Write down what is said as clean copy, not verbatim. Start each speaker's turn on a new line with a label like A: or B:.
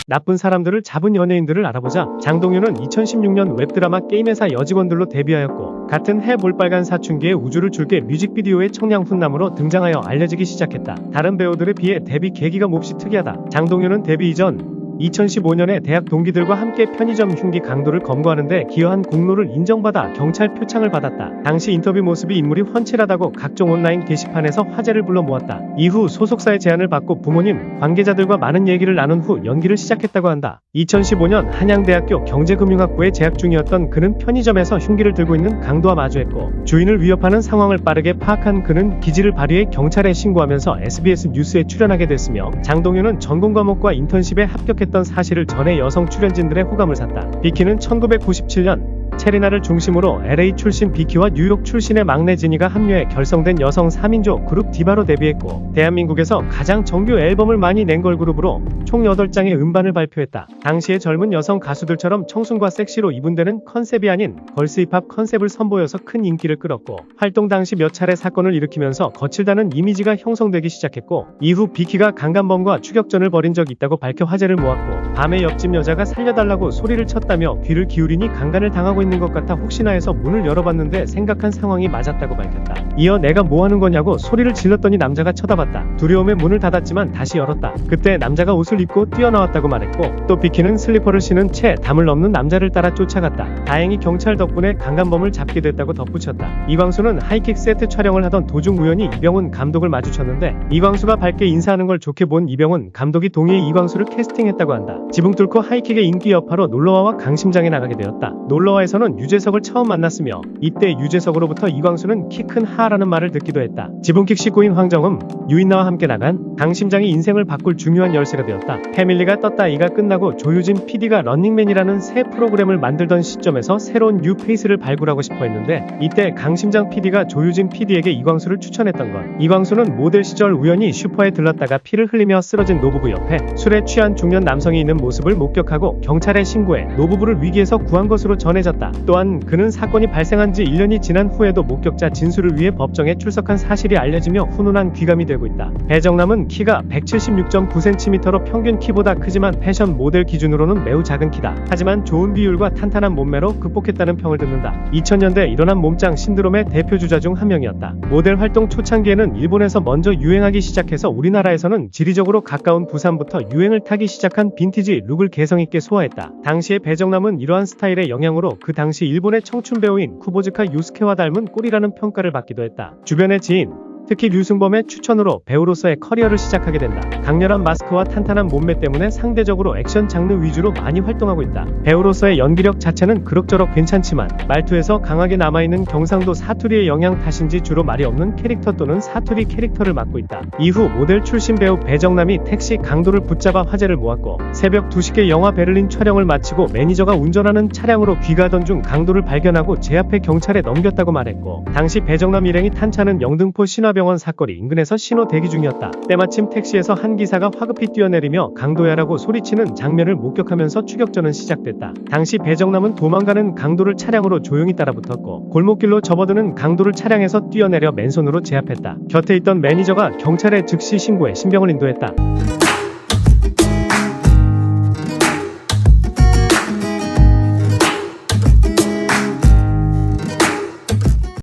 A: 나쁜 사람들을 잡은 연예인들을 알아보자. 장동윤은 2016년 웹드라마 게임회사 여직원들로 데뷔하였고 같은 해 볼빨간 사춘기에 우주를 줄게 뮤직비디오의 청량 훈남으로 등장하여 알려지기 시작했다. 다른 배우들에 비해 데뷔 계기가 몹시 특이하다. 장동윤은 데뷔 이전 2015년에 대학 동기들과 함께 편의점 흉기 강도를 검거하는데 기여한 공로를 인정받아 경찰 표창을 받았다. 당시 인터뷰 모습이 인물이 훤칠하다고 각종 온라인 게시판에서 화제를 불러 모았다. 이후 소속사의 제안을 받고 부모님, 관계자들과 많은 얘기를 나눈 후 연기를 시작했다고 한다. 2015년 한양대학교 경제금융학부에 재학 중이었던 그는 편의점에서 흉기를 들고 있는 강도와 마주했고 주인을 위협하는 상황을 빠르게 파악한 그는 기지를 발휘해 경찰에 신고하면서 SBS 뉴스에 출연하게 됐으며 장동윤은 전공 과목과 인턴십에 합격했던 사실을 전해 여성 출연진들의 호감을 샀다. 비키는 1997년 체리나를 중심으로 LA 출신 비키와 뉴욕 출신의 막내 지니가 합류해 결성된 여성 4민조 그룹 디바로 데뷔했고 대한민국에서 가장 정규 앨범을 많이 낸 걸그룹으로 총 8장의 음반을 발표했다. 당시의 젊은 여성 가수들처럼 청순과 섹시로 이분되는 컨셉이 아닌 걸스 힙합 컨셉을 선보여서 큰 인기를 끌었고 활동 당시 몇 차례 사건을 일으키면서 거칠다는 이미지가 형성되기 시작했고 이후 비키가 강간범과 추격전을 벌인 적이 있다고 밝혀 화제를 모았고 밤에 옆집 여자가 살려달라고 소리를 쳤다며 귀를 기울이니 강간을 당하고 있는 것 같아 혹시나 해서 문을 열어봤는데 생각한 상황이 맞았다고 밝혔다. 이어 내가 뭐하는 거냐고 소리를 질렀더니 남자가 쳐다봤다. 두려움에 문을 닫았지만 다시 열었다. 그때 남자가 옷을 입고 뛰어나왔다고 말했고 또 비키는 슬리퍼를 신은 채 담을 넘는 남자를 따라 쫓아갔다. 다행히 경찰 덕분에 강간범을 잡게 됐다고 덧붙였다. 이광수는 하이킥 세트 촬영을 하던 도중 우연히 이병훈 감독을 마주쳤는데 이광수가 밝게 인사하는 걸 좋게 본 이병훈 감독이 동의해 이광수를 캐스팅했다고 한다. 지붕 뚫고 하이킥의 인기 여파로 놀러와와 강심장에 나가게 되었다. 놀러와에서는 유재석을 처음 만났으며 이때 유재석으로부터 이광수는 키 큰 하라는 말을 듣기도 했다. 지붕킥 식구인 황정음, 유인나와 함께 나간 강심장이 인생을 바꿀 중요한 열쇠가 되었다. 패밀리가 떴다 이가 끝나고 조유진 PD가 런닝맨이라는 새 프로그램을 만들던 시점에서 새로운 뉴페이스를 발굴하고 싶어 했는데 이때 강심장 PD가 조유진 PD에게 이광수를 추천했던 것. 이광수는 모델 시절 우연히 슈퍼에 들렀다가 피를 흘리며 쓰러진 노부부 옆에 술에 취한 중년 남성이 있는 모습을 목격하고 경찰에 신고해 노부부를 위기에서 구한 것으로 전해졌다. 또한 그는 사건이 발생한 지 1년이 지난 후에도 목격자 진술을 위해 법정에 출석한 사실이 알려지며 훈훈한 귀감이 되고 있다. 배정남은 키가 176.9cm로 평균 키보다 크지만 패션 모델 기준으로는 매우 작은 키다. 하지만 좋은 비율과 탄탄한 몸매로 극복했다는 평을 듣는다. 2000년대 일어난 몸짱 신드롬의 대표주자 중 한 명이었다. 모델 활동 초창기에는 일본에서 먼저 유행하기 시작해서 우리나라에서는 지리적으로 가까운 부산부터 유행을 타기 시작한 빈티지 룩을 개성있게 소화했다. 당시의 배정남은 이러한 스타일의 영향으로 그 당시 일본의 청춘 배우인 쿠보즈카 요스케와 닮은 꼴이라는 평가를 받기도 했다. 주변의 지인, 특히 류승범의 추천으로 배우로서의 커리어를 시작하게 된다. 강렬한 마스크와 탄탄한 몸매 때문에 상대적으로 액션 장르 위주로 많이 활동하고 있다. 배우로서의 연기력 자체는 그럭저럭 괜찮지만 말투에서 강하게 남아있는 경상도 사투리의 영향 탓인지 주로 말이 없는 캐릭터 또는 사투리 캐릭터를 맡고 있다. 이후 모델 출신 배우 배정남이 택시 강도를 붙잡아 화제를 모았고 새벽 2시께 영화 베를린 촬영을 마치고 매니저가 운전하는 차량으로 귀가하던 중 강도를 발견하고 제 앞에 경찰에 넘겼다고 말했고 당시 배정남 일행이 탄 차는 영등포 신화병원 사거리 인근에서 신호 대기 중이었다. 때마침 택시에서 한 기사가 화급히 뛰어내리며 강도야라고 소리치는 장면을 목격하면서 추격전은 시작됐다. 당시 배정남은 도망가는 강도를 차량으로 조용히 따라붙었고 골목길로 접어드는 강도를 차량에서 뛰어내려 맨손으로 제압했다. 곁에 있던 매니저가 경찰에 즉시 신고해 신병을 인도했다.